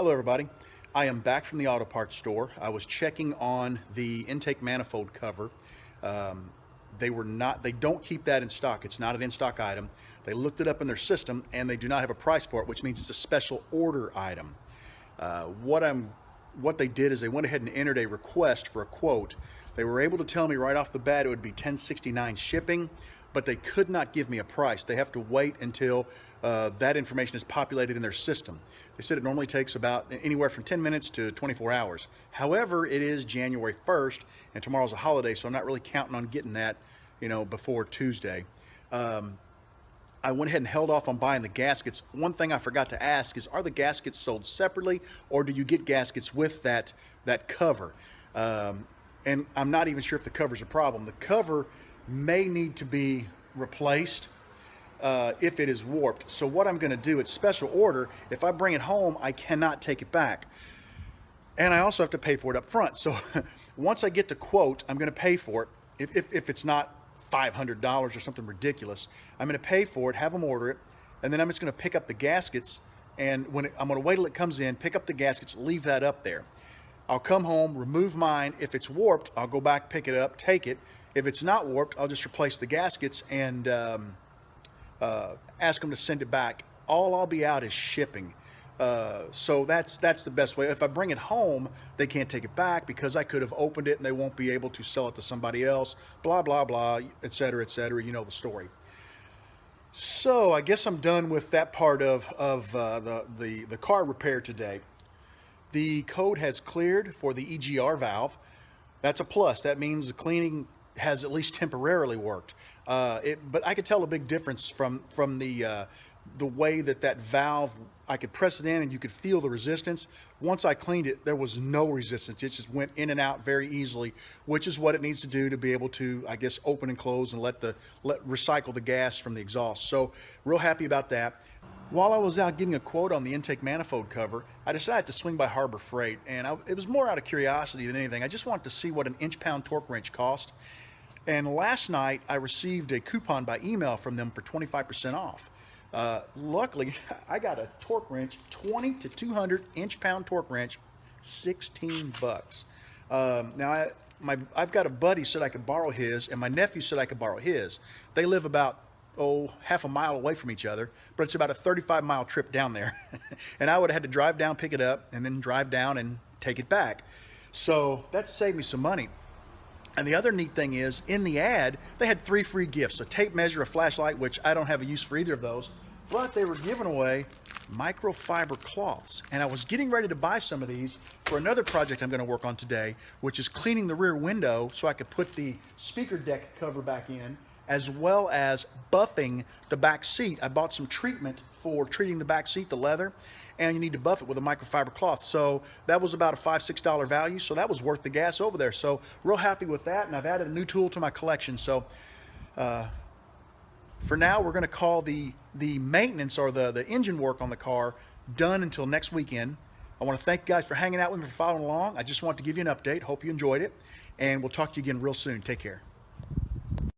Hello everybody. I am back from the auto parts store. I was checking on the intake manifold cover. They don't keep that in stock. It's not an in-stock item. They looked it up in their system and they do not have a price for it, which means it's a special order item. What they did is they went ahead and entered a request for a quote. They were able to tell me right off the bat it would be $10.69 shipping, but they could not give me a price. They have to wait until that information is populated in their system. They said it normally takes about anywhere from 10 minutes to 24 hours. However, it is January 1st and tomorrow's a holiday, so I'm not really counting on getting that, before Tuesday. I went ahead and held off on buying the gaskets. One thing I forgot to ask is, are the gaskets sold separately, or do you get gaskets with that cover? And I'm not even sure if the cover's a problem. The cover may need to be replaced if it is warped. So what I'm going to do, it's special order. If I bring it home, I cannot take it back. And I also have to pay for it up front. So once I get the quote, I'm going to pay for it. If it's not $500 or something ridiculous, I'm going to pay for it, have them order it, and then I'm just going to pick up the gaskets. And I'm going to wait till it comes in, pick up the gaskets, leave that up there. I'll come home, remove mine. If it's warped, I'll go back, pick it up, take it. If it's not warped, I'll just replace the gaskets and ask them to send it back. All I'll be out is shipping. So that's the best way. If I bring it home, they can't take it back because I could have opened it and they won't be able to sell it to somebody else, blah, blah, blah, et cetera, you know the story. So I guess I'm done with that part of the car repair today. The code has cleared for the EGR valve. That's a plus. That means the cleaning has at least temporarily worked. But I could tell a big difference from the way that valve, I could press it in and you could feel the resistance. Once I cleaned it, there was no resistance. It just went in and out very easily, which is what it needs to do to be able to, I guess, open and close and recycle the gas from the exhaust. So real happy about that. While I was out getting a quote on the intake manifold cover, I decided to swing by Harbor Freight, and it was more out of curiosity than anything. I just wanted to see what an inch-pound torque wrench cost. And last night, I received a coupon by email from them for 25% off. Luckily, I got a torque wrench, 20 to 200 inch-pound torque wrench, 16 bucks. Now, I've got a buddy said I could borrow his, and my nephew said I could borrow his. They live about half a mile away from each other, but it's about a 35-mile trip down there. And I would have had to drive down, pick it up, and then drive down and take it back. So that saved me some money. And the other neat thing is, in the ad, they had 3 free gifts: a tape measure, a flashlight, which I don't have a use for either of those, but they were giving away microfiber cloths. And I was getting ready to buy some of these for another project I'm going to work on today, which is cleaning the rear window so I could put the speaker deck cover back in, as well as buffing the back seat. I bought some treatment for treating the back seat, the leather, and you need to buff it with a microfiber cloth. So that was about a $5, $6 value, so that was worth the gas over there. So real happy with that, and I've added a new tool to my collection. So for now, we're gonna call the maintenance or the engine work on the car done until next weekend. I wanna thank you guys for hanging out with me, for following along. I just wanted to give you an update. Hope you enjoyed it, and we'll talk to you again real soon. Take care.